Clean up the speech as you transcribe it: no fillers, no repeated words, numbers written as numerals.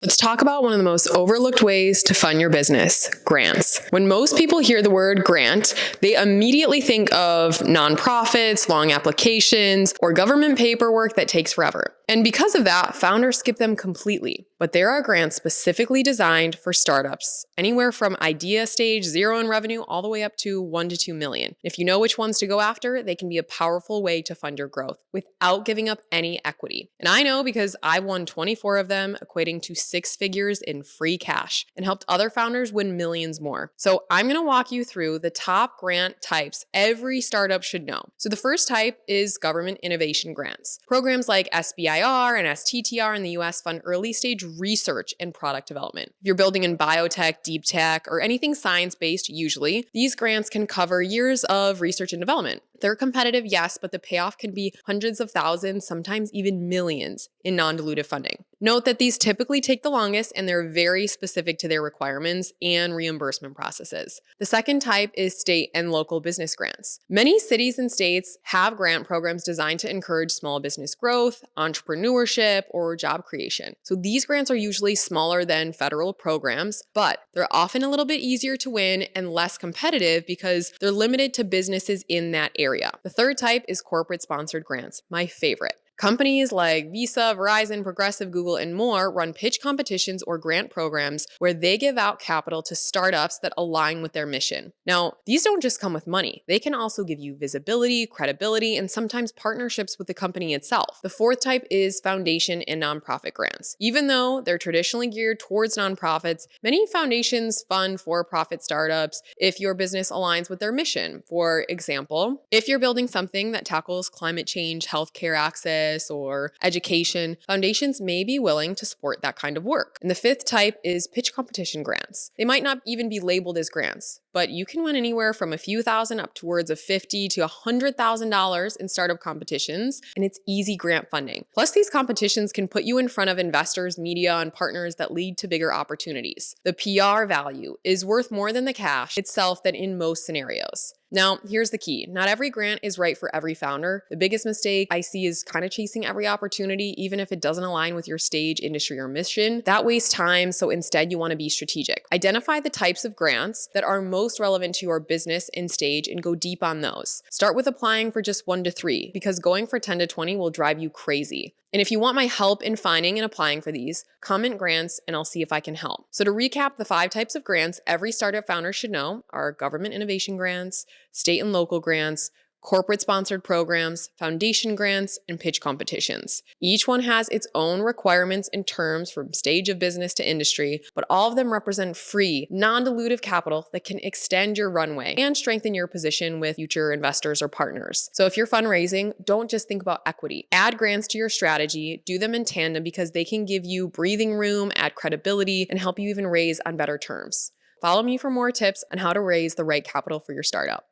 Let's talk about one of the most overlooked ways to fund your business, grants. When most people hear the word grant, they immediately think of nonprofits, long applications, or government paperwork that takes forever. And because of that, founders skip them completely. But there are grants specifically designed for startups, anywhere from idea stage, zero in revenue, all the way up to 1 to 2 million. If you know which ones to go after, they can be a powerful way to fund your growth without giving up any equity. And I know because I won 24 of them, equating to 6 figures in free cash, and helped other founders win millions more. So I'm going to walk you through the top grant types every startup should know. So the first type is government innovation grants. Programs like SBIR and STTR in the US fund early stage research and product development. If you're building in biotech, deep tech, or anything science-based, usually, these grants can cover years of research and development. They're competitive, yes, but the payoff can be hundreds of thousands, sometimes even millions in non-dilutive funding. Note that these typically take the longest and they're very specific to their requirements and reimbursement processes. The second type is state and local business grants. Many cities and states have grant programs designed to encourage small business growth, entrepreneurship, or job creation. So these grants are usually smaller than federal programs, but they're often a little bit easier to win and less competitive because they're limited to businesses in that area. The third type is corporate sponsored grants, my favorite. Companies like Visa, Verizon, Progressive, Google, and more run pitch competitions or grant programs where they give out capital to startups that align with their mission. Now, these don't just come with money. They can also give you visibility, credibility, and sometimes partnerships with the company itself. The fourth type is foundation and nonprofit grants. Even though they're traditionally geared towards nonprofits, many foundations fund for-profit startups if your business aligns with their mission. For example, if you're building something that tackles climate change, healthcare access, or education, foundations may be willing to support that kind of work. And the fifth type is pitch competition grants. They might not even be labeled as grants, but you can win anywhere from a few thousand up towards of $50,000 to $100,000 in startup competitions, and it's easy grant funding. Plus, these competitions can put you in front of investors, media, and partners that lead to bigger opportunities. The PR value is worth more than the cash itself than in most scenarios. Now, here's the key. Not every grant is right for every founder. The biggest mistake I see is kind of chasing every opportunity, even if it doesn't align with your stage, industry, or mission. That wastes time, so instead you want to be strategic. Identify the types of grants that are most relevant to your business and stage and go deep on those. Start with applying for just 1 to 3, because going for 10 to 20 will drive you crazy. And if you want my help in finding and applying for these, comment grants and I'll see if I can help. So to recap, the 5 types of grants every startup founder should know are government innovation grants, state and local grants, corporate sponsored programs, foundation grants, and pitch competitions. Each one has its own requirements and terms from stage of business to industry, but all of them represent free, non-dilutive capital that can extend your runway and strengthen your position with future investors or partners. So if you're fundraising, don't just think about equity. Add grants to your strategy, do them in tandem because they can give you breathing room, add credibility, and help you even raise on better terms. Follow me for more tips on how to raise the right capital for your startup.